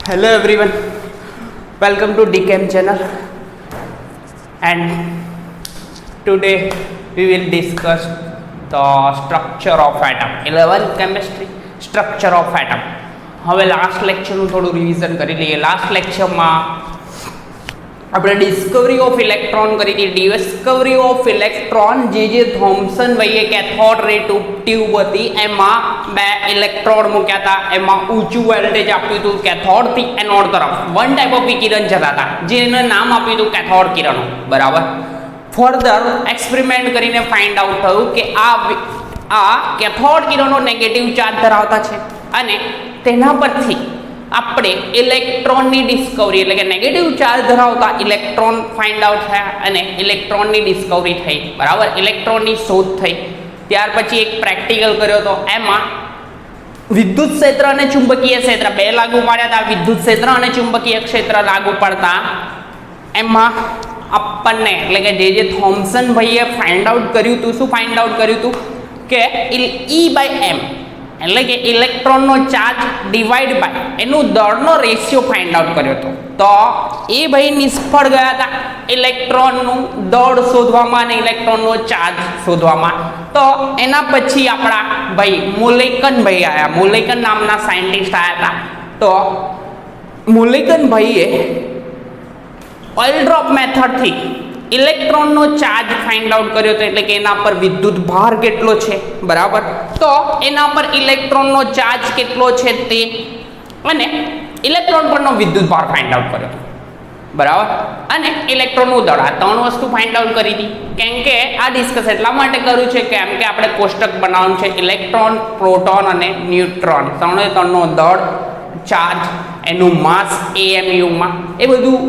Hello everyone, welcome to DChem channel, and today we will discuss the structure of atom. 11th chemistry, structure of atom. હવે last લેક્ચરનું થોડું revision કરી લઈએ. Last લેક્ચરમાં આપણે Discovery of electron કરી હતી. Discovery of electron જે Thomson ભાઈએ કેથોડ રે ટ્યુબ હતી એમાં બે ઇલેક્ટ્રોડ મૂક્યા હતા. એમાં ઊંચું વોલ્ટેજ આપ્યું હતું કેથોડથી એનોડ તરફ. વન ટાઈપ ઓફ વિકિરણ જતા હતા જેને નામ આપ્યું હતું કેથોડ કિરણો. બરાબર. ફર્ધર એક્સપેરિમેન્ટ કરીને ફાઇન્ડ આઉટ થયું કે આ કેથોડ કિરણો નેગેટિવ ચાર્જ ધરાવતા છે અને તેના પરથી આપણે ઇલેક્ટ્રોનની ડિસ્કવરી એટલે કે નેગેટિવ ચાર્જ ધરાવતા ઇલેક્ટ્રોન ફાઇન્ડ આઉટ થયા અને ઇલેક્ટ્રોનની ડિસ્કવરી થઈ. બરાબર. ઇલેક્ટ્રોનની શોધ થઈ. ત્યાર પછી એક પ્રેક્ટિકલ કર્યો હતો. એમાં વિદ્યુત ક્ષેત્ર અને ચુંબકીય ક્ષેત્ર બે લાગુ પાડ્યા હતા. વિદ્યુત ક્ષેત્ર અને ચુંબકીય ક્ષેત્ર લાગુ પડતા એમાં આપણને એટલે કે જે થોમ્સન ભાઈએ ફાઇન્ડ આઉટ કર્યું હતું. શું ફાઇન્ડ આઉટ કર્યું હતું કે E/m એટલે કે ઇલેક્ટ્રોનનો ચાર્જ ડિવાઈડ બાય એનું દળનો રેશિયો ફાઇન્ડ આઉટ કર્યો હતો. તો એ ભાઈ નિષ્ફળ ગયા હતા ઇલેક્ટ્રોનનું દળ શોધવામાં અને ઇલેક્ટ્રોનનો ચાર્જ શોધવામાં. તો એના પછી આપણા ભાઈ મોલેકન ભાઈ આવ્યા. મોલેકન નામના સાયન્ટિસ્ટ આવ્યા હતા. તો મોલેકન ભાઈએ ઓઇલ ડ્રોપ મેથડથી ઇલેક્ટ્રોનનો ચાર્જ ફાઇન્ડ આઉટ કર્યો હતો. એટલે કે એના પર વિદ્યુત ભાર કેટલો છે. બરાબર. તો એના પર ઇલેક્ટ્રોનનો ચાર્જ કેટલો છે તે અને ઇલેક્ટ્રોન પરનો વિદ્યુત ભાર ફાઇન્ડ આઉટ કર્યો હતો. બરાબર. અને ઇલેક્ટ્રોનનું દળ. આ ત્રણ વસ્તુ ફાઇન્ડ આઉટ કરી હતી. કેમ કે આ ડિસ્કસ એટલા માટે કર્યું છે કેમ કે આપણે કોષ્ટક બનાવવાનું છે. ઇલેક્ટ્રોન, પ્રોટોન અને ન્યુટ્રોન ત્રણનો દળ, ચાર્જ, એનું માસ AMUમાં એ બધું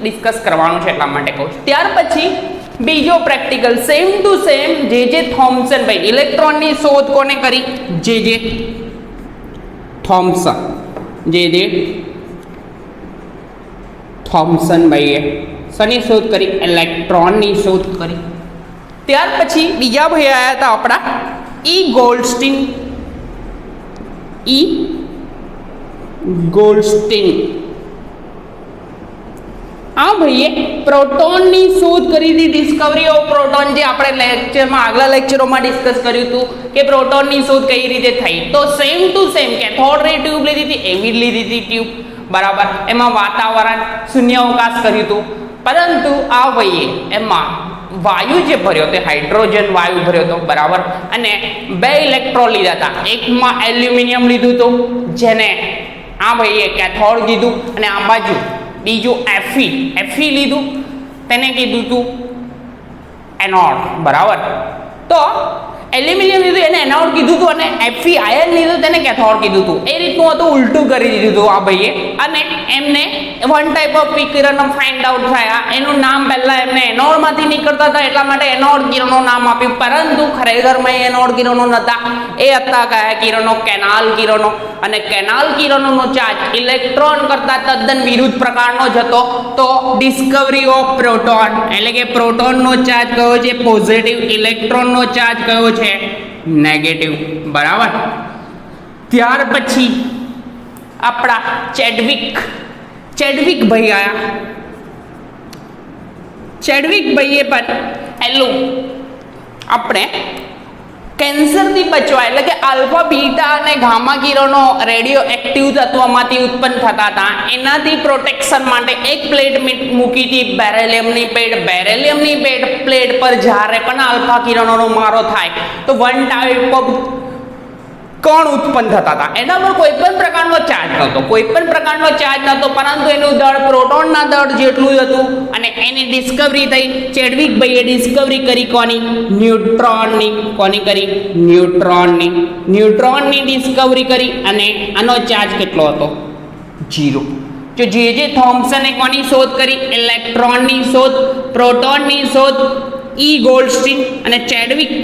ડિસ્કસ કરવાનું છે. એટલા માટે કહું છું. ત્યાર પછી બીજો પ્રેક્ટિકલ સેમ ટુ સેમ જે થોમ્સન ભાઈ ઇલેક્ટ્રોનની શોધ કોને કરી? જે થોમ્સન. જે થોમ્સન ભાઈએ શેની શોધ કરી? ઇલેક્ટ્રોનની શોધ કરી. ત્યાર પછી બીજા ભાઈ આવ્યા હતા આપણા ગોલ્ડસ્ટીન. ગોલ્ડસ્ટીન આ ભાઈએ પ્રોટોનની શોધ કરી હતી. ડિસ્કવરી ઓફ પ્રોટોન જે આપણે લેક્ચરમાં આગલા લેક્ચરોમાં ડિસ્કસ કર્યું હતું કે પ્રોટોનની શોધ કઈ રીતે થઈ. તો સેમ ટુ સેમ કેથોડ રે ટ્યુબ લીધી હતી એવી લીધી હતી ટ્યુબ. બરાબર. એમાં વાતાવરણ શૂન્યાવકાશ કર્યું હતું. પરંતુ આ ભાઈએ એમાં વાયુ જે ભર્યો તે હાઇડ્રોજન વાયુ ભર્યો હતો. બરાબર. અને બે ઇલેક્ટ્રોન લીધા હતા. એકમાં એલ્યુમિનિયમ લીધું હતું જેને આ ભાઈએ કેથોડ કીધું અને આ બાજુ બીજું Fe લીધું તેને કીધું હતું એનોડ. બરાબર. તો એલ્યુમિનિયમ લીધું એને એનોડ કીધું હતું અને Fe આયન લીધું તેને કેથોડ કીધું હતું. એ રીતનું હતું. ઉલટું કરી દીધું હતું આ ભાઈએ. અને એમને વન ટાઈપ ઓફ વિકિરણ ફાઇન્ડ આઉટ થયા. એનું નામ પહેલા એમને એનોડમાંથી નીકળતા હતા એટલા માટે એનોડ કિરણો નામ આપ્યું. પરંતુ ખરેખરમાં એનોડ કિરણો નહોતા. એ હતા કયા કિરણો? કેનાલ કિરણો. અને કેનાલ કિરણોનો ચાર્જ ઇલેક્ટ્રોન કરતા તદ્દન વિરુદ્ધ પ્રકારનો જ હતો. તો ડિસ્કવરી ઓફ પ્રોટોન એટલે કે પ્રોટોનનો ચાર્જ કયો છે? પોઝિટિવ. ઇલેક્ટ્રોનનો ચાર્જ કયો છે? નેગેટિવ. બરાબર. ત્યાર પછી આપણા ચેડવિક ભાઈ આયા. ચેડવિક ભાઈએ પણ એલું આપણે કેન્સરથી બચવા એટલે કે આલ્ફા, બીટા અને ગામા કિરણો રેડિયો એક્ટિવ તત્વમાંથી ઉત્પન્ન થતા હતા. એનાથી પ્રોટેક્શન માટે એક પ્લેટ મૂકી હતી બેરેલિયમની પ્લેટ. બેરેલિયમની પ્લેટ પર જ્યારે પણ આલ્ફા કિરણોનો મારો થાય તો વન ટાઈપ ઓફ કણ ઉત્પન્ન થતા હતા. એના પર કોઈ પણ પ્રકારનો ચાર્જ નહોતો. પરંતુ એનું દળ પ્રોટોનના દળ જેટલું જ હતું. અને એની ડિસ્કવરી થઈ. ચેડવિક ભાઈએ ડિસ્કવરી કરી કોની? ન્યુટ્રોનની. કોની કરી? ન્યુટ્રોનની ડિસ્કવરી કરી. અને આનો ચાર્જ કેટલો હતો? 0. જો જે થોમ્સને કોની શોધ કરી? ઇલેક્ટ્રોનની શોધ, પ્રોટોનની શોધ ગોલ્ડસ્ટીન અને ચેડવિક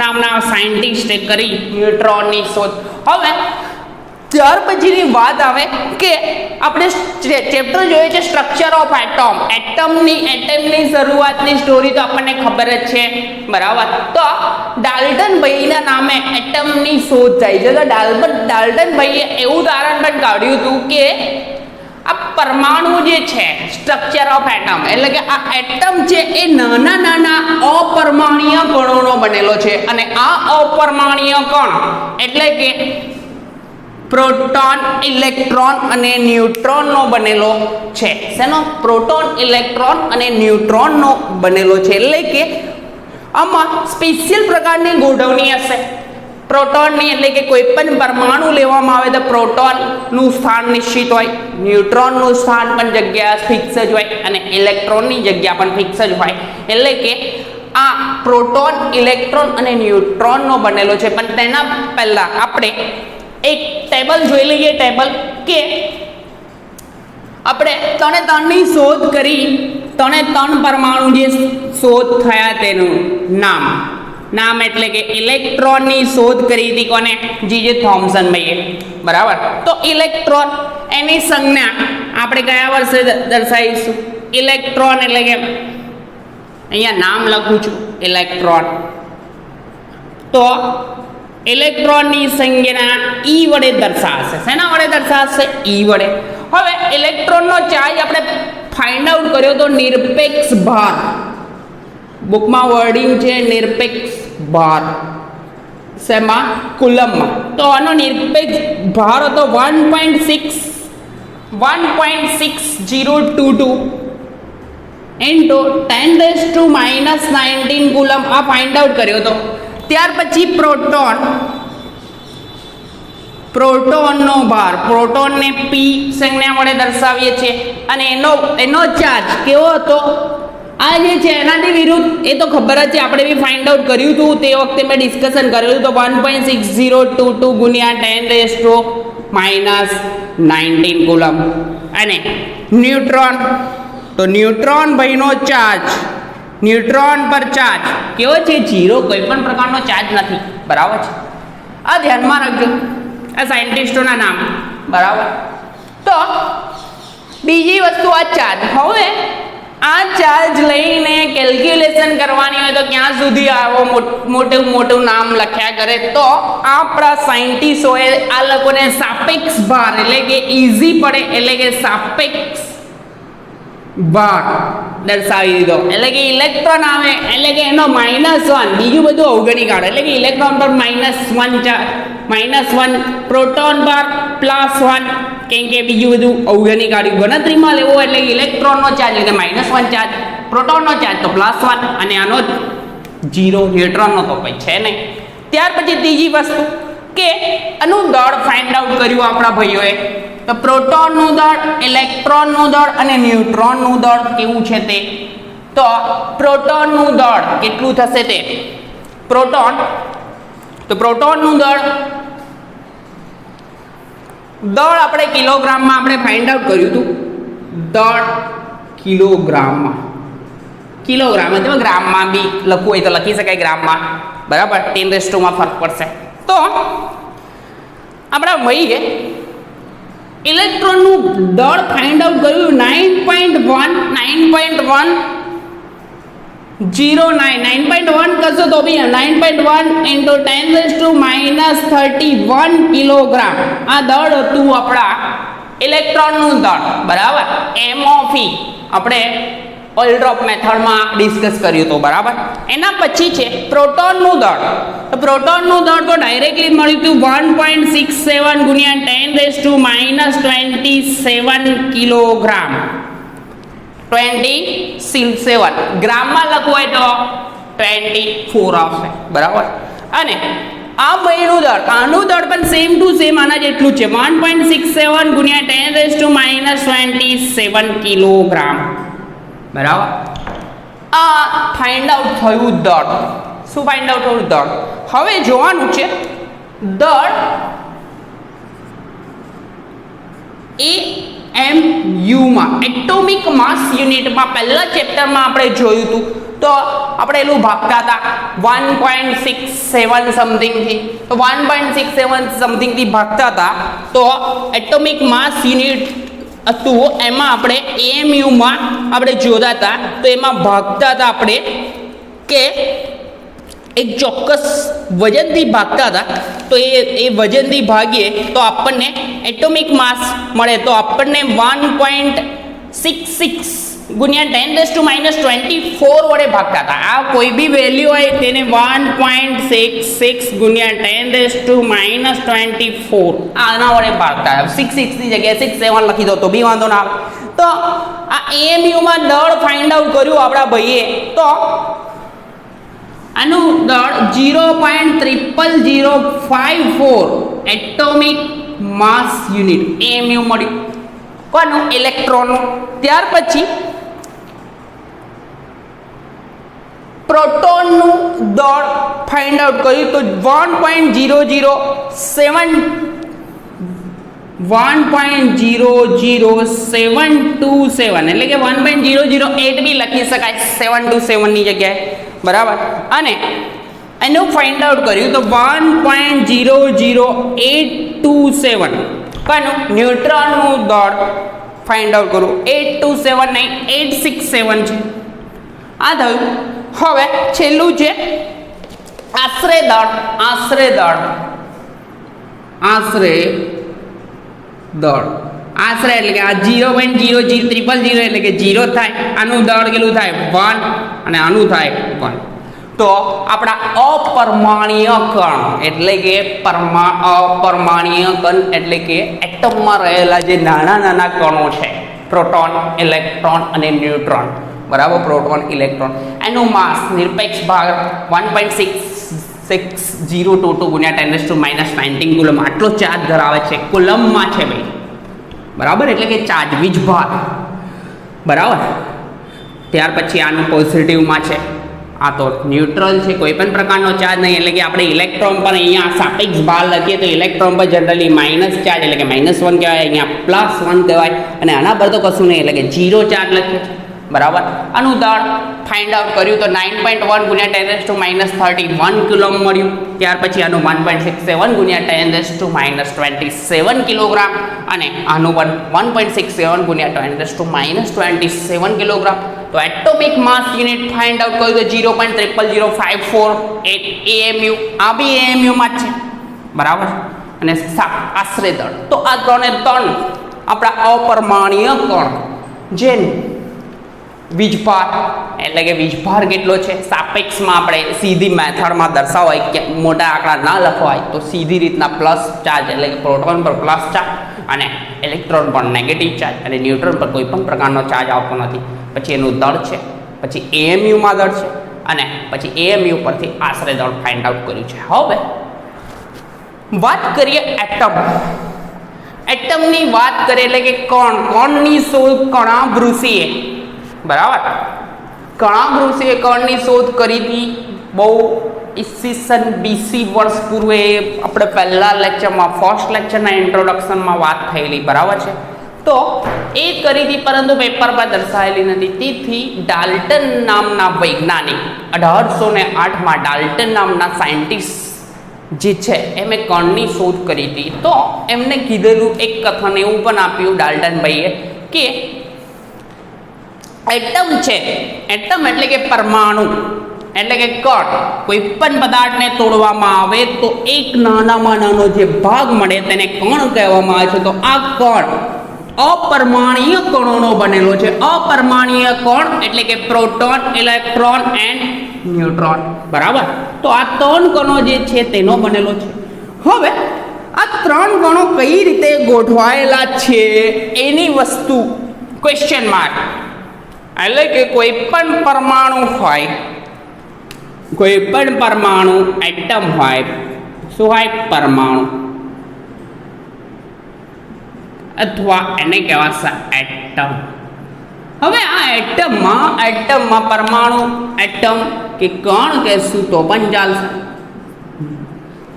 નામના સાયન્ટિસ્ટે કરી ન્યુટ્રોનની શોધ. હવે ત્યાર પછીની વાત આવે કે આપણે ચેપ્ટર જોઈએ છે સ્ટ્રક્ચર ઓફ એટમ. એટમની શરૂઆતની સ્ટોરી તો આપણને ખબર જ છે. બરાબર. તો ડાલ્ટન ભાઈના નામે એટમની શોધ થઈ છે. તો ડાલ્ટન ભાઈએ એવું તારણ પણ કાઢ્યું હતું કે આ પરમાણુ જે છે સ્ટ્રક્ચર ઓફ એટમ એટલે કે આ એટમ છે એ નાના નાના અપરમાણ્વીય કણોનો બનેલો છે અને આ અપરમાણ્વીય કણ એટલે કે પ્રોટોન ઇલેક્ટ્રોન અને ન્યુટ્રોનનો બનેલો છે. શેનો? પ્રોટોન ઇલેક્ટ્રોન અને ન્યુટ્રોનનો બનેલો છે. એટલે કે આમાં સ્પેશિયલ પ્રકારની ગોઠવણી હશે પ્રોટોનની, એટલે કે કોઈ પણ પરમાણુ લેવામાં આવે તો પ્રોટોનનું સ્થાન નિશ્ચિત હોય, ન્યુટ્રોનનું સ્થાન પણ જગ્યા ફિક્સ જ હોય અને ઇલેક્ટ્રોનની જગ્યા પણ ફિક્સ જ હોય. એટલે કે આ પ્રોટોન ઇલેક્ટ્રોન અને ન્યુટ્રોનનો બનેલો છે. પણ તેના પહેલા આપણે એક ટેબલ જોઈ લઈએ. ટેબલ કે આપણે 3 શોધ કરી, 3 પરમાણુ જે શોધ થયા તેનું નામ એટલે કે ઇલેક્ટ્રોનની શોધ કરી હતી કોને? જે થોમ્સન ભાઈએ. બરાબર. તો ઇલેક્ટ્રોન એની સંજ્ઞા આપણે કયા વર્ષે દર્શાવીશું? ઇલેક્ટ્રોન એટલે કે અહીંયા નામ લખું છું ઇલેક્ટ્રોન. તો ઇલેક્ટ્રોનની સંજ્ઞા E વડે દર્શાવશે. શેના વડે દર્શાવશે? E વડે. હવે ઇલેક્ટ્રોનનો ચાર્જ આપણે ફાઇન્ડ આઉટ કર્યો તો નિરપેક્ષ ભાર. બુકમાં વર્ડિંગ છે નિરપેક્ષ ભાર. શેમાં? કુલમમાં. તો આનો નિરપેક્ષ ભાર હતો 1.6022 ઇન્ટુ 10⁻⁻19 કુલમ. આ ફાઇન્ડ આઉટ કર્યો હતો. ત્યાર પછી પ્રોટોનનો ભાર, પ્રોટોનને P સંજ્ઞા વડે દર્શાવીએ છીએ અને એનો ચાર્જ કેવો હતો? આ જે છે એનાથી વિરુદ્ધ, એ તો ખબર જ છે, આપણે બી ફાઇન્ડ આઉટ કર્યું હતું તે વખતે મેં ડિસ્કશન કર્યું હતું. તો 1.6022 ગુણ્યા 10⁻⁻19 કુલમ. અને ન્યુટ્રોન, તો ન્યુટ્રોન ભાઈનો ચાર્જ, ન્યુટ્રોન પર ચાર્જ કેવો છે? 0. કોઈ પણ પ્રકારનો ચાર્જ નથી. બરાબર છે. આ ધ્યાનમાં રાખજો, આ સાયન્ટિસ્ટોના નામ. બરાબર. તો બીજી વસ્તુ આ ચાર્જ. હવે આ ચાર્જ લઈને કેલ્ક્યુલેશન કરવાની હોય તો ક્યાં સુધી આવો મોટું નામ લખ્યા કરે? તો આપણા સાયન્ટિસ્ટોએ આ લોકોને સાપેક્ષ ભાર એટલે કે ઇઝી પડે એટલે કે સાપેક્ષ ભાર દર્શાવી દીધો. એટલે કે ઇલેક્ટ્રોન આવે એટલે કે એનો -1, બીજું બધું અવગણી કાઢો. એટલે કે ઇલેક્ટ્રોન પર -1, પ્રોટોન પર +1, કેમ કે બીજું બધું અવગણી કાઢ્યું. ગણતરીમાં લેવો એટલે ઇલેક્ટ્રોનનો ચાર્જ એટલે કે -1 ચાર્જ, પ્રોટોનનો ચાર્જ તો +1 અને આનો 0, ન્યુટ્રોનનો તો કંઈ છે નહીં. ત્યાર પછી ત્રીજી વસ્તુ કે આનું દળ ફાઇન્ડ આઉટ કર્યું આપણા ભાઈઓએ. તો પ્રોટોનનું દળ, ઇલેક્ટ્રોનનું દળ અને ન્યુટ્રોનનું દળ કેવું છે તે? તો પ્રોટોનનું દળ કેટલું થશે તે? પ્રોટોનનું દળ આપણે કિલોગ્રામમાં આપણે ફાઇન્ડ આઉટ કર્યું હતું. દળ કિલોગ્રામમાં અથવા ગ્રામમાં બી લખવું હોય તો લખી શકાય ગ્રામમાં. બરાબર. 10⁻માં ફરક પડશે. તો આપણા ભાઈએ ઇલેક્ટ્રોનનું દળ ફાઇન્ડ આઉટ કર્યું 9.1 કરશો તો બી 9.1 ઇન્ટુ 10⁻31 કિલોગ્રામ આ દળ હતું આપણા ઇલેક્ટ્રોનનું દળ. બરાબર. MOE આપણે ઓઇલ ડ્રોપ મેથડમાં ડિસ્કસ કર્યું હતું. બરાબર. એના પછી છે પ્રોટોનનું દળ. તો પ્રોટોનનું દળ તો ડાયરેક્ટલી મળ્યું હતું 1.67 ગુણ્યા 10⁻27 કિલોગ્રામ. 27 ગ્રામમાં લખવું હોય તો 24 આવશે. બરાબર. અને આ બહેનું દળ, આનું દળ પણ સેમ ટુ સેમ આના જેટલું છે 1.67 ગુણ્યા 10⁻27 કિલોગ્રામ. બરાબર. આ ફાઇન્ડ આઉટ થયું દળ. શું ફાઇન્ડ આઉટ થયું? દળ. હવે જોવાનું છે દળ AMU માં, એટોમિક માસ યુનિટમાં પહેલા ચેપ્ટરમાં આપણે જોયું હતું. તો આપણે એનું ભાગતા હતા 1.67 સમથિંગથી. તો 1.67 સમથિંગથી ભાગતા હતા. તો એટોમિક માસ યુનિટ હતું એમાં આપણે AMUમાં આપણે જોતા હતા. તો એમાં ભાગતા હતા આપણે કે એક ચોક્કસ વજનથી ભાગતા હતા, તો એ વજનથી ભાગીએ તો આપણને એટોમિક માસ મળે, તો આપણને 1.66 ગુણ્યા 10⁻24 વડે ભાગતા હતા. આ કોઈ બી વેલ્યુ હોય તેને 1.66 ગુણ્યા 10⁻24 આના વડે ભાગતા હતા. 66 ની જગ્યાએ 67 લખી દો તો બી વાંધો ના આવે. તો આ એએમયુમાં દળ ફાઇન્ડ આઉટ કર્યું આપણા ભાઈએ, તો આનું દળ 0.00054 એટોમિક માસ યુનિટ એએમયુ મળ્યું. કોનું? ઇલેક્ટ્રોનનું. ત્યાર પછી પ્રોટોનનું દળ ફાઇન્ડ આઉટ કર્યું, તો 1.00727 એટલે કે 1.008 બી લખી શકાય 727 ની જગ્યાએ, બરાબર. અને એનું ફાઇન્ડ આઉટ કર્યું તો 1.00827 કોનું? ન્યુટ્રોનનું દળ ફાઇન્ડ આઉટ કરું. 827 નહીં 867 છે. આ થયું. હવે છેલ્લું છે આશરે દળ. આશરે દળ એટલે કે આ 0.00000 એટલે કે 0 થાય. આનું દળ કેટલું થાય? 1 અને આનું થાય 1. તો આપણા અપરમાણ્ય કણ એટલે કે અપરમાણ્ય કણ એટલે કે એટમમાં રહેલા જે નાના નાના કણો છે, પ્રોટોન, ઇલેક્ટ્રોન અને ન્યુટ્રોન, બરાબર. પ્રોટોન, ઇલેક્ટ્રોન, એનું માસ નિરપેક્ષ ભાગ 1.6022 ગુણ્યા 10⁻19 કુલમ આટલો ચાર્જ ધરાવે છે. કુલમમાં છે ભાઈ, બરાબર, એટલે કે ચાર્જ, વીજભાર, બરાબર. ત્યાર પછી આનું પોઝિટિવમાં છે. આ તો ન્યુટ્રલ છે, કોઈ પણ પ્રકારનો ચાર્જ નહીં. એટલે કે આપણે ઇલેક્ટ્રોન પર અહીંયા સાપેક્ષ ભાર લખીએ તો ઇલેક્ટ્રોન પર જનરલી માઇનસ ચાર્જ એટલે કે -1 કહેવાય, અહીંયા +1 કહેવાય. અને આના પર તો કશું નહીં એટલે કે 0 ચાર્જ લખીએ છીએ, બરાબર. આનું દળ ફાઇન્ડ આઉટ કર્યું તો 9.1 ગુણ્યા 10⁻31 કુલમ મળ્યું. ત્યાર પછી આનું 1.67 ગુણ્યા 10⁻27 કિલોગ્રામ અને આનું 1.67 ગુણ્યા 10⁻27 કિલોગ્રામ. તો એટોમિક માસ યુનિટ ફાઇન્ડ આઉટ કર્યું તો 0.00054 એએમયુ. આ બી એએમયુમાં જ છે, બરાબર. અને આશરે દળ તો આ ત્રણે ત્રણ આપણા અપરમાણ્ય કણ જે વીજભાર એટલે કે વીજભાર કેટલો છે સાપેક્ષમાં આપણે સીધી મેથડમાં દર્શાવાય કે મોટા આંકડા ના લખવાય તો સીધી રીતના પ્લસ ચાર્જ એટલે કે પ્રોટોન પર પ્લસ ચાર્જ અને ઇલેક્ટ્રોન પર નેગેટિવ ચાર્જ અને ન્યુટ્રોન પર કોઈ પણ પ્રકારનો ચાર્જ આવતો નથી. પછી એનું દળ છે, પછી એએમયુમાં દળ છે અને પછી એએમયુ પરથી આશરે દળ ફાઇન્ડ આઉટ કર્યું છે. હવે વાત કરીએ એટમ. એટમની વાત કરીએ એટલે કે કણની શોધ કણાભૃષિએ, બરાબર. કણાભૃષિએ કણની શોધ કરી હતી બહુ ઈસવીસન બીસી વર્ષ પૂર્વે. આપણે પહેલા લેક્ચરમાં ફર્સ્ટ લેક્ચરના ઇન્ટ્રોડક્શનમાં વાત થયેલી, બરાબર છે. તો એ કરી હતી પરંતુ પેપર પર દર્શાવેલી નથી. તેથી ડાલ્ટન નામના વૈજ્ઞાનિક 1808માં ડાલ્ટન નામના સાયન્ટિસ્ટ જે છે એમણે કણની શોધ કરી હતી. તો એમને કીધેલું એક કથન એવું પણ આપ્યું ડાલ્ટનભાઈએ કે એટમ છે, એટમ એટલે કે પરમાણુ એટલે કે કણ, કોઈ પણ પદાર્થને તોડવામાં આવે તો એક નાનામાં નાનો જે ભાગ મળે તેને કણ કહેવામાં આવે છે. તો આ કણ અપરમાણ્ય કણોનો બનેલો છે. અપરમાણ્ય કણ એટલે કે પ્રોટોન, ઇલેક્ટ્રોન એન્ડ ન્યુટ્રોન, બરાબર. તો આ ત્રણ કણો જે છે તેનો બનેલો છે. હવે આ ત્રણ કણો કઈ રીતે ગોઠવાયેલા છે એની વસ્તુ ક્વેશ્ચન માર્ક. એટલે કે કોઈ પણ પરમાણુ હોય, કોઈ પણ પરમાણુ એટમ હોય, શું હોય? પરમાણુ, અથવા એને કહેવાશે એટમ. હવે આ એટમમાં પરમાણુ, એટમ કે કણ કહેશું તો પણ ચાલશે.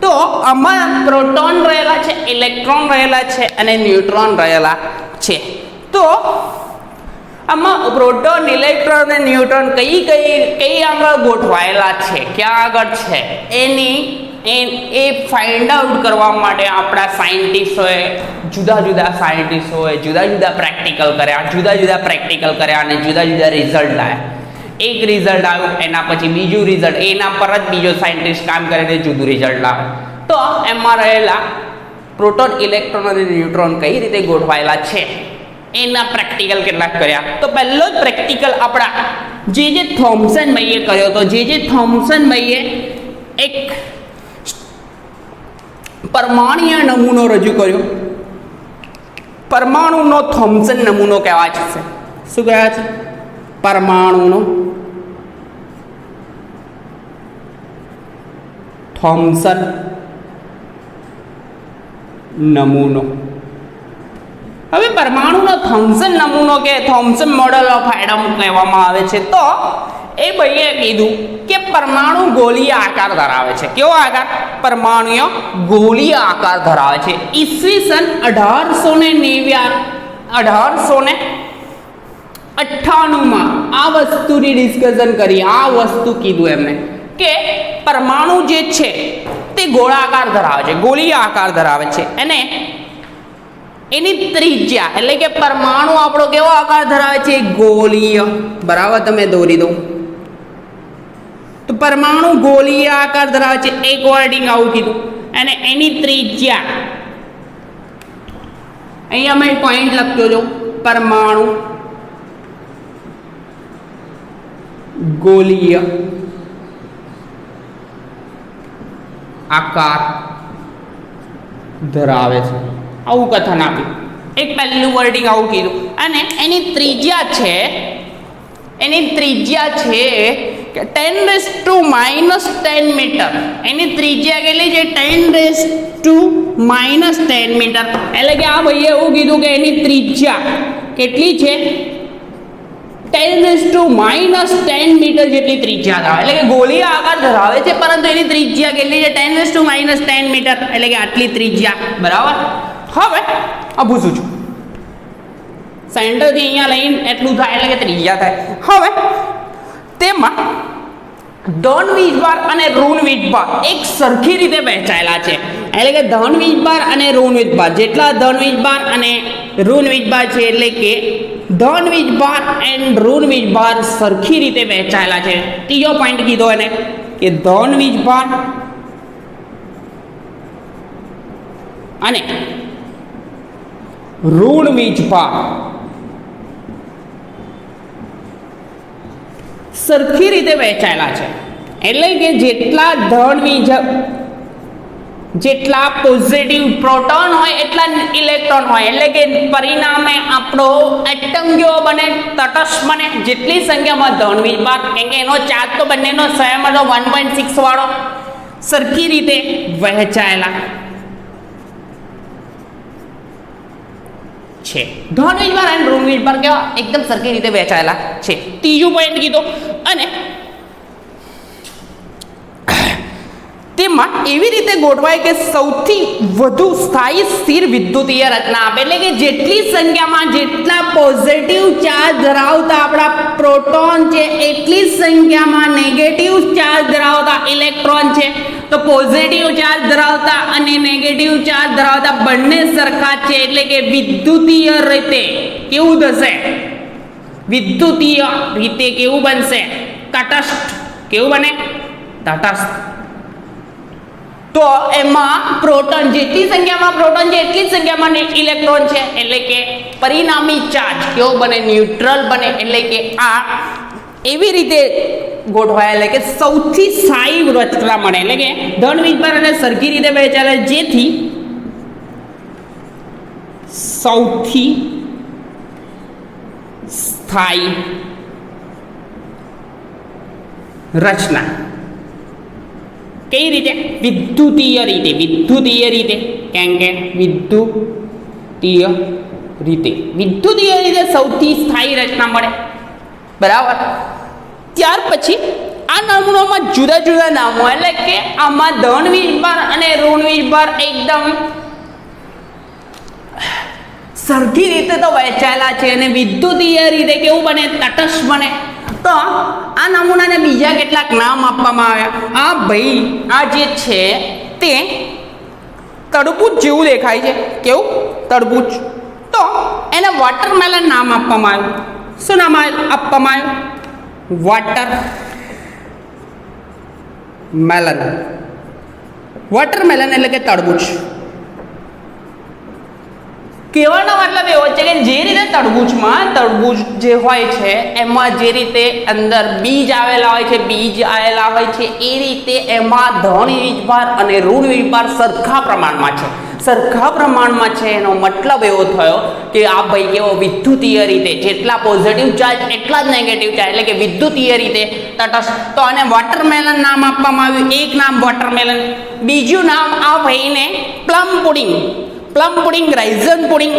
તો આમાં પ્રોટોન રહેલા છે, ઇલેક્ટ્રોન રહેલા છે અને ન્યુટ્રોન રહેલા છે. તો આમાં પ્રોટોન, ઇલેક્ટ્રોન અને ન્યુટ્રોન કઈ આગળ ગોઠવાયેલા છે, ક્યાં આગળ છે એ ફાઇન્ડ આઉટ કરવા માટે આપણા સાયન્ટિસ્ટોએ જુદા જુદા પ્રેક્ટિકલ કર્યા અને જુદા જુદા રિઝલ્ટ લાવ્યા. એક રિઝલ્ટ આવ્યું, એના પછી બીજું રિઝલ્ટ, એના પર જ બીજો સાયન્ટિસ્ટ કામ કરીને જુદું રિઝલ્ટ લાવે. તો એમાં રહેલા પ્રોટોન, ઇલેક્ટ્રોન અને ન્યુટ્રોન કઈ રીતે ગોઠવાયેલા છે એના પ્રેક્ટિકલ કેટલાક કર્યા. તો પહેલો જ પ્રેક્ટિકલ આપણા જે થોમ્સન ભાઈએ કર્યો હતો. જે થોમ્સન ભાઈએ એક પરમાણુય નમૂનો રજૂ કર્યો. પરમાણુનો થોમ્સન નમૂનો કહેવાય છે. શું કહેવાય છે? પરમાણુનો થોમ્સન નમૂનો. હવે પરમાણુનો થોમ્સન નમૂનો કે થોમ્સન મોડેલ ઓફ એટમ કહેવામાં આવે છે. તો એ ભાઈએ કીધું કે પરમાણુ ગોળીય આકાર ધરાવે છે. કેવો આકાર? પરમાણુઓ ગોળીય આકાર ધરાવે છે. ઈસવીસન 1898માં આ વસ્તુની ડિસ્કશન કરી. આ વસ્તુ કીધું એમને કે પરમાણુ જે છે તે ગોળાકાર ધરાવે છે, ગોળીય આકાર ધરાવે છે. અને એની ત્રિજ્યા એટલે કે પરમાણુ આપણો કેવો આકાર ધરાવે છે? ગોળીય. બરાબર, તમે દોરી દો. તો પરમાણુ ગોળીય આકાર ધરાવે છે. એક વર્ડિંગ આવું કીધું. અને એની ત્રિજ્યા અહીંયા મેં પોઈન્ટ લખ્યો જો, પરમાણુ ગોળીય આકાર ધરાવે છે. આવું કથન આપ્યું. એક પહેલું વર્ડિંગ આવું કીધું. અને એની ત્રિજ્યા છે કે 10⁻10 મીટર. એની ત્રિજ્યા કેટલી છે? 10⁻10 મીટર. એટલે કે આ ભાઈએ એવું કીધું કે એની ત્રિજ્યા કેટલી છે? 10⁻10 મીટર જેટલી ત્રિજ્યા ધરાવે. એટલે કે ગોળીય આકાર ધરાવે છે, પરંતુ એની ત્રિજ્યા કેટલી છે? 10⁻10 મીટર. એટલે કે આટલી ત્રિજ્યા. બરાબર. હવે આ પૂછું છું, સેન્ટરથી અહીંયા લઈને એટલું થાય એટલે કે ત્રિજ્યા થાય. હવે તેમાં ધન વીજભાર અને ઋણ વીજભાર એક સરખી રીતે વહેંચાયેલા છે. એટલે કે ધન વીજભાર અને ઋણ વીજભાર, જેટલા ધન વીજભાર અને ઋણ વીજભાર છે, એટલે કે ધન વીજભાર એન્ડ ઋણ વીજભાર સરખી રીતે વહેંચાયેલા છે. ત્રીજો પોઈન્ટ કીધો એને કે ધન વીજભાર અને ઋણ વીજભાર સરખી રીતે વહેંચાયેલા છે. એટલે કે જેટલા પોઝિટિવ પ્રોટોન હોય એટલા ઇલેક્ટ્રોન હોય. એટલે કે પરિણામે આપણો એટમ કેવો બને? તટસ્થ બને. જેટલી સંખ્યામાં ધન વીજભાર, કેમ કે એનો ચાર્જ તો બંનેનો સેમ હતો, 1.6 વાળો, સરખી રીતે વહેંચાયેલા છે. ધન વીજભાર અને ઋણ વીજભાર કેવા? એકદમ સરખી રીતે વહેંચાયેલા છે. ત્રીજું પોઈન્ટ કીધો. અને તેમાં એવી રીતે ગોઠવાય કે સૌથી વધુ સ્થાયી સ્થિર વિદ્યુતીય રચના આપે. એટલે કે જેટલી સંખ્યામાં જેટલા પોઝિટિવ ચાર્જ ધરાવતા આપણા પ્રોટોન છે, એટલી જ સંખ્યામાં નેગેટિવ ચાર્જ ધરાવતા ઇલેક્ટ્રોન છે. તો પોઝિટિવ ચાર્જ ધરાવતા અને નેગેટિવ ચાર્જ ધરાવતા બંને સરખા છે. એટલે કે વિદ્યુતીય રીતે કેવું થશે? વિદ્યુતીય રીતે કેવું બનશે? તટસ્થ. કેવું બને? તટસ્થ. તો એમાં પ્રોટોન, જેટલી સંખ્યામાં પ્રોટોન છે એટલી જ સંખ્યામાં ઇલેક્ટ્રોન છે. એટલે કે પરિણામી ચાર્જ કેવો બને? ન્યુટ્રલ બને. એટલે કે આ એવી રીતે ગોઠવાયેલા કે સૌથી સ્થાયી રચના મળે. એટલે કે ધન વીજભાર અને સરખી રીતે વહેંચાયેલા, જેથી સૌથી સ્થાયી રચના કઈ રીતે? વિદ્યુતીય રીતે. કેમ કે વિદ્યુતીય રીતે સૌથી સ્થાયી રચના મળે. બરાબર. ત્યાર પછી આ નમૂનામાં જુદા જુદા નામો, એટલે કે આમાં ધન વીજભાર અને ઋણ વીજભાર એકદમ સરખી રીતે તો વહેંચાયેલા છે. અને વિદ્યુતીય રીતે કેવું બને? તટસ્થ બને. તો આ નમૂનાને બીજા કેટલાક નામ આપવામાં આવ્યા. આ ભાઈ આ જે છે તે તરબૂચ જેવું દેખાય છે. કેવું? તરબૂચ. તો એને વોટરમેલન નામ આપવામાં આવ્યું. શું નામ આપવામાં આવ્યું? વોટરમેલન એટલે કે તરબૂચ. કહેવાનો મતલબ એવો છે કે જે રીતે તરબૂચ જે હોય છે એમાં જે રીતે અંદર બીજ આવેલા હોય છે એ રીતે એમાં ધન વીજભાર અને ઋણ વીજભાર સરખા પ્રમાણમાં છે. એનો મતલબ એવો થયો કે આ ભાઈ કેવો વિદ્યુતીય રીતે જેટલા પોઝિટિવ ચાર્જ એટલા જ નેગેટિવ ચાર્જ એટલે કે વિદ્યુતીય રીતે તટસ્થ. તો આને વોટરમેલન નામ આપવામાં આવ્યું. એક નામ વોટરમેલન, બીજું નામ આ ભાઈને પ્લમ પુડિંગ, રાઇઝન પુડિંગ.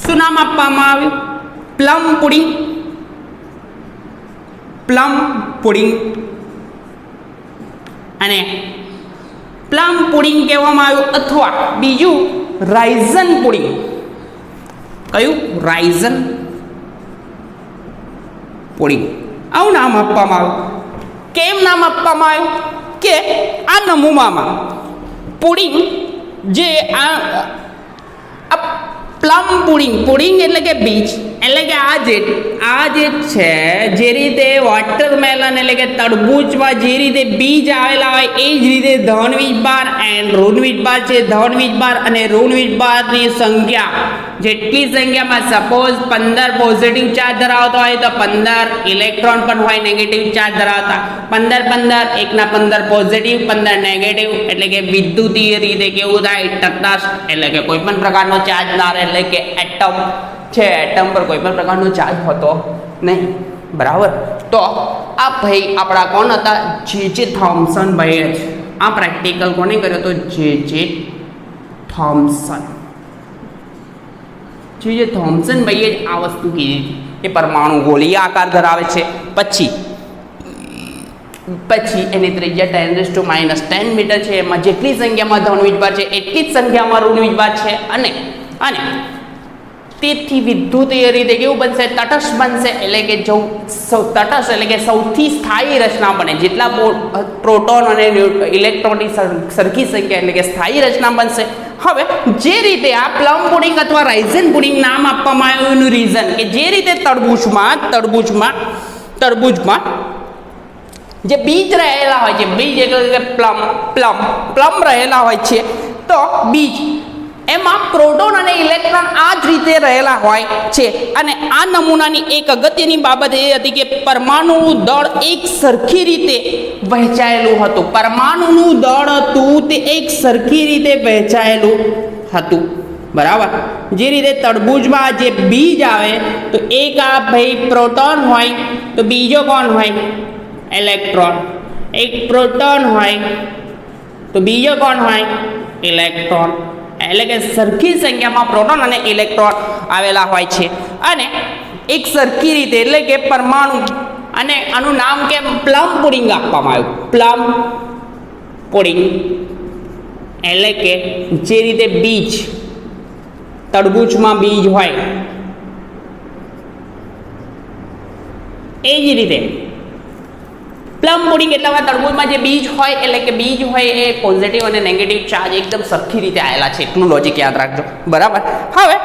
શું નામ આપવામાં આવ્યું? Plum pudding. અને પ્લમ પુડિંગ કહેવામાં આવ્યું અથવા બીજું રાઇઝન પુડિંગ. કયું? Ryzen pudding. આવું નામ આપવામાં આવ્યું. કેમ નામ આપવામાં આવ્યું? કે આ નમૂનામાં પુડિંગ જે આ પ્લમ પુડિંગ એટલે કે બીજ એટલે કે આ જે છે જે રીતે વોટરમેલન એટલે કે તરબૂચમાં જે રીતે બીજ આવેલા હોય એ જ રીતે ધન વીજભાર એન્ડ ઋણ વીજભાર છે. ધન વીજભાર અને ઋણ વીજભારની સંખ્યા જેટલી સંખ્યામાં સપોઝ 15 પોઝિટિવ ચાર્જ ધરાવતા હોય તો 15 ઇલેક્ટ્રોન પણ હોય નેગેટિવ ચાર્જ ધરાવતા. 15 એકના 15 પોઝિટિવ 15 નેગેટિવ એટલે કે વિદ્યુતીય રીતે કેવું થાય? તટસ્થ એટલે કે કોઈ પણ પ્રકારનો ચાર્જ ના રહે એટલે કે એટમ છે. એટમ પર કોઈ પણ પ્રકારનો ચાર્જ હોતો નહીં. બરાબર. તો આ ભાઈ આપણા કોણ હતા? જે થોમ્સન ભાઈ જ. આ પ્રેક્ટિકલ કોને કર્યો તો? જે થોમ્સન. જે થોમ્સન ભાઈએ જ આ વસ્તુ કીધી કે પરમાણુ ગોળીય આકાર ધરાવે છે. પછી એની ત્રિજ્યા 10⁻⁻10 મીટર છે. એમાં જેટલી સંખ્યામાં ધન વીજભાર છે એટલી જ સંખ્યામાં ઋણ વીજભાર છે. અને તેથી વિદ્યુતીય રીતે કેવું બનશે? તટસ્થ બનશે. એટલે કે તટસ્થ એટલે કે સૌથી સ્થાયી રચના બને. જેટલા પ્રોટોન અને ઇલેક્ટ્રોનની સરખી સંખ્યા એટલે કે સ્થાયી રચના બનશે. હવે જે રીતે આ પ્લમ પુડિંગ અથવા રાઇઝન પુડિંગ નામ આપવામાં આવ્યું એનું રીઝન કે જે રીતે તરબૂચમાં જે બીજ રહેલા હોય છે, બીજ એટલે કે પ્લમ રહેલા હોય છે, તો બીજ એમાં પ્રોટોન અને ઇલેક્ટ્રોન આ જ રીતે રહેલા હોય છે. અને આ નમૂનાની એક અગત્યની બાબત એ હતી કે પરમાણુનું દળ એક સરખી રીતે વહેંચાયેલું હતું. તે એક સરખી રીતે વહેંચાયેલું હતું. બરાબર. જે રીતે તરબૂચમાં જે બીજ આવે તો એક આ ભાઈ પ્રોટોન હોય તો બીજો કોણ હોય? ઇલેક્ટ્રોન. એક પ્રોટોન હોય તો બીજો કોણ હોય? ઇલેક્ટ્રોન. એટલે કે સરખી સંખ્યામાં પ્રોટોન અને ઇલેક્ટ્રોન આવેલા હોય છે અને એક સરખી રીતે એટલે કે પરમાણુ. અને આનું નામ કેમ પ્લમ પુડિંગ આપવામાં આવ્યું? પ્લમ પુડિંગ એટલે કે જે રીતે બીજ તરબૂચમાં બીજ હોય એ જ રીતે પ્લમ પુડિંગ એટલામાં તરબૂચમાં જે બીજ હોય એટલે કે બીજ હોય એ પોઝિટિવ અને નેગેટિવ ચાર્જ એકદમ સરખી રીતે આવેલા છે. એટલું લોજિક યાદ રાખજો. બરાબર. હવે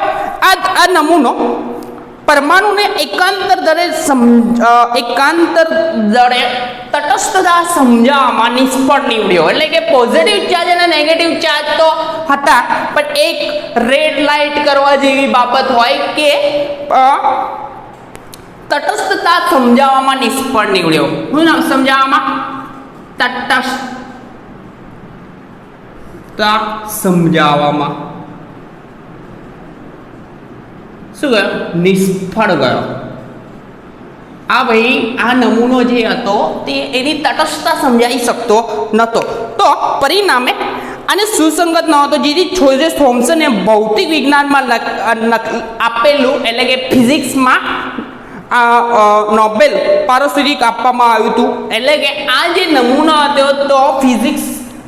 આ નમૂનો પરમાણુને એકાંતર દળે તટસ્થતા સમજાવવામાં નિષ્ફળ નીવડ્યો. એટલે કે પોઝિટિવ ચાર્જ અને નેગેટિવ ચાર્જ તો હતા પણ એક રેડ લાઇટ કરવા જેવી બાબત હોય કે તટસ્થતા સમજાવવામાં નિષ્ફળ નીવડ્યો. શું નામ સમજાવવામાં? તટસ્થતા સમજાવવામાં શું ગયો? નિષ્ફળ ગયો. આ ભાઈ આ નમૂનો જે હતો તે એની તટસ્થતા સમજાવી શકતો નહોતો. તો પરિણામે આને સુસંગત ન હતો. જેથી જોસેફ થોમ્સને ભૌતિક વિજ્ઞાનમાં આપેલું એટલે કે ફિઝિક્સમાં નોબેલ પારિતોષિક આપવામાં આવ્યું હતું. એટલે કે આ જે નમૂનો હતો તો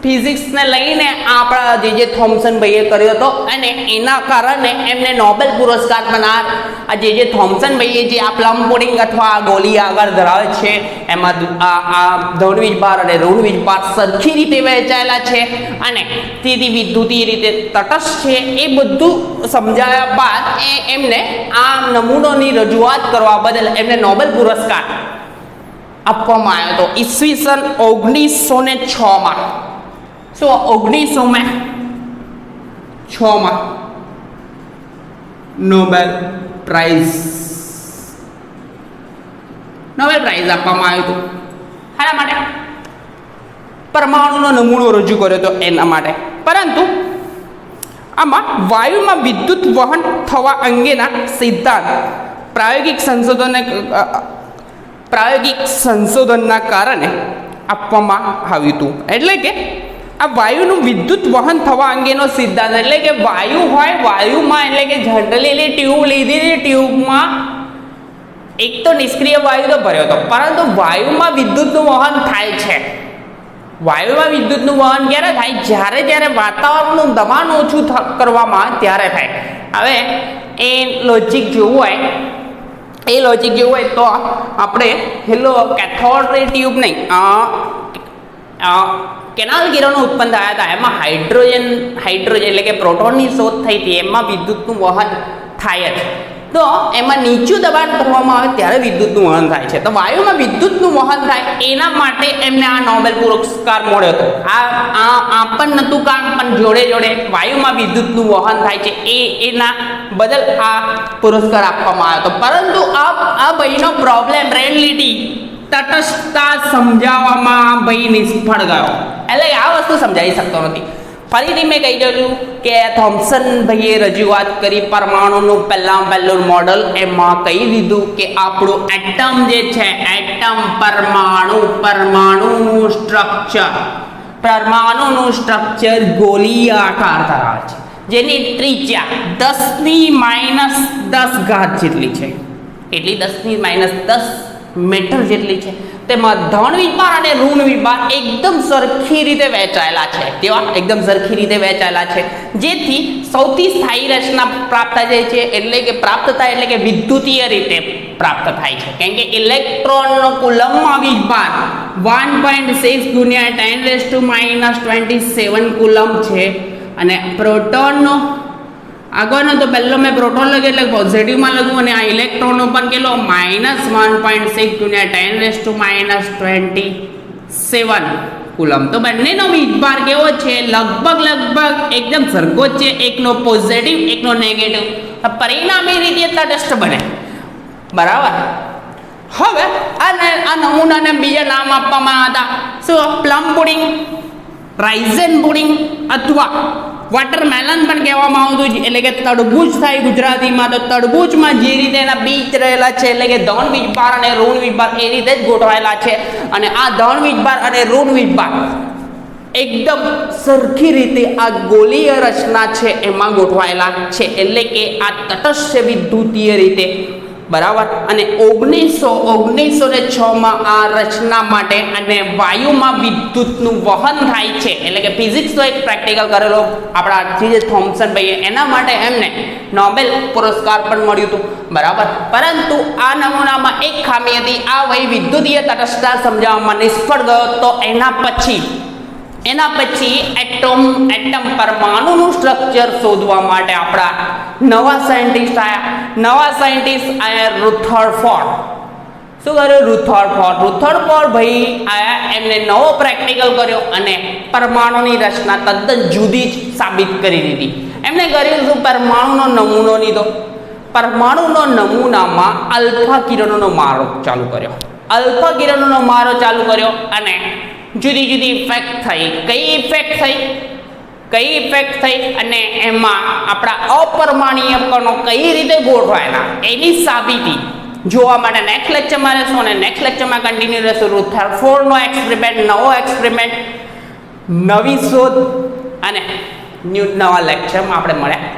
ફિઝિક્સને લઈને આપણા જે થોમ્સન ભાઈએ કર્યો હતો અને એના કારણે એમને નોબેલ પુરસ્કાર બનાર આ જે થોમ્સન ભાઈએ જે આ પ્લમ પુડિંગ અથવા ગોળીય આકાર ધરાવે છે એમાં આ ધન વીજભાર અને ઋણ વીજભાર સરખી રીતે વહેંચાયેલા છે અને તેથી વિદ્યુતીય રીતે તટસ્થ છે. એ બધું સમજાવ્યા બાદ એમને આ નમૂનોની રજૂઆત કરવા બદલ એમને નોબેલ પુરસ્કાર આપવામાં આવ્યો હતો ઈસવીસન 1906માં. શું 1906માં નોબેલ પ્રાઇઝ આપવામાં આવ્યું હતું. શાના માટે? પરમાણુનો નમૂનો રજૂ કર્યો હતો એના માટે. પરંતુ આમાં વાયુમાં વિદ્યુત વહન થવા અંગેના સિદ્ધાંત પ્રાયોગિક સંશોધનના કારણે આપવામાં આવ્યું હતું. એટલે કે આ વાયુનું વિદ્યુત વહન થવા અંગેનો સિદ્ધાંત, એટલે કે વાયુ હોય, વાયુમાં એટલે કે જનરલી ટ્યુબ લીધેલી, ટ્યુબમાં એક તો નિષ્ક્રિય વાયુ તો ભર્યો હતો, પરંતુ વાયુમાં વિદ્યુતનું વહન થાય છે. વાયુમાં વિદ્યુતનું વહન ક્યારે થાય? જ્યારે વાતાવરણનું દબાણ ઓછું કરવામાં આવે ત્યારે થાય. હવે એ લોજિક જોવું હોય તો આપણે કેથોડ રે ટ્યુબ નહીં, કેનાલ કિરણો ઉત્પન્ન થયા હતા, એમાં હાઇડ્રોજન એટલે કે પ્રોટોનની શોધ થઈ હતી, એમાં વિદ્યુતનું વહન થાય જ. તો એમાં નીચું દબાણ કરવામાં આવે ત્યારે વિદ્યુતનું વહન થાય છે. તો વાયુમાં વિદ્યુતનું વહન થાય એના માટે એમને આ નોબેલ પુરસ્કાર મળ્યો હતો. આ પણ નહોતું કામ, પણ જોડે વાયુમાં વિદ્યુતનું વહન થાય છે એના બદલ આ પુરસ્કાર આપવામાં આવ્યો હતો. પરંતુ આ ભાઈનો પ્રોબ્લેમ રિયાલિટી તટસ્થતા સમજાવવામાં ભાઈ નિષ્ફળ ગયો. એટલે આ વસ્તુ સમજાવી શકતો નથી. ફરીથી મેં કહી દઉં છું કે થોમ્સન ભાઈએ રજૂઆત કરી પરમાણુનું પહેલું મોડલ. એમાં કહી દીધું કે આપણું એટમ જે છે, એટમ પરમાણુનું સ્ટ્રક્ચર ગોળીયાકાર ધરાવે છે, જેની ત્રિજ્યા 10⁻10 જેટલી છે. એટલી 10⁻10 મીટર જેટલી છે. તેમાં ધન વિભાર અને ઋણ વિભાર એકદમ સરખી રીતે વહેંચાયેલા છે. જેથી સૌથી સ્થાયી રચના પ્રાપ્ત થાય છે, એટલે કે વિદ્યુતીય રીતે પ્રાપ્ત થાય છે. કેમ કે ઇલેક્ટ્રોનનો કુલમમાં વિભાર 1.6 × 10⁻27 કુલમ છે, અને પ્રોટોનનો આગળનો તો પહેલો મેં પ્રોટોન લખ્યો એટલે પોઝિટિવમાં લખું, અને આ ઇલેક્ટ્રોનનો પણ કેટલો -1.6 × 10⁻27 કુલમ. તો બંનેનો વિભાર કેવો છે? લગભગ એકદમ સરખો જ છે. એકનો પોઝિટિવ, એકનો નેગેટિવ. પરિણામી રીતે તટસ્થ બને. બરાબર. હવે આ નમૂનાને બીજા નામ આપવામાં હતા. શું? પ્લમ પુડિંગ, રાઇઝન પુડિંગ અથવા વોટરમેલન પણ કહેવામાં આવતું, એટલે કે તરબૂચ થાય ગુજરાતીમાં. તો તરબૂચમાં જે રીતે એના બીજ રહેલા છે, એટલે કે ધન વીજભાર અને ઋણ વીજભાર એ રીતે જ ગોઠવાયેલા છે. અને આ ધન વીજભાર અને ઋણ વીજભાર એકદમ સરખી રીતે આ ગોળીય રચના છે એમાં ગોઠવાયેલા છે, એટલે કે આ તટસ્થ વિદ્યુતીય રીતે. બરાબર. અને 1906માં આ રચના માટે અને વાયુમાં વિદ્યુતનું વહન થાય છે, એટલે કે ફિઝિક્સનો એક પ્રેક્ટિકલ કરેલો આપણા જે થોમ્સન ભાઈએ, એના માટે એમને નોબેલ પુરસ્કાર પણ મળ્યું હતું. બરાબર. પરંતુ આ નમૂનામાં એક ખામી હતી. આ ભાઈ વિદ્યુતીય તટસ્થતા સમજાવવામાં નિષ્ફળ ગયો. તો એના પછી એટમ પરમાણુનું સ્ટ્રક્ચર શોધવા માટે આપણા નવા સાયન્ટિસ્ટ આયા. રુથરફોર્ડ. શું કર્યું? રુથરફોર્ડ ભાઈ આયા. એમને નવો પ્રેક્ટિકલ કર્યો અને પરમાણુની રચના તદ્દન જુદી જ સાબિત કરી દીધી. એમને કર્યું શું? પરમાણુનો નમૂનો લીધો. પરમાણુનો નમૂનામાં આલ્ફા કિરણોનો મારો ચાલુ કર્યો. અને જુદી ઇફેક્ટ થઈ. કઈ ઇફેક્ટ થઈ? અને એમાં આપણા અપરમાણુય કણો કઈ રીતે ગોઠવાયેલા એની સાબિતી જોવા માટે નેક્સ્ટ લેક્ચરમાં રહેશું, અને નેક્સ્ટ લેક્ચરમાં કન્ટિન્યુ રહેશું. રુથરફોર્ડનો એક્સપેરિમેન્ટ, નવો એક્સપેરિમેન્ટ, નવી શોધ, અને નવા લેક્ચરમાં આપણે મળ્યા.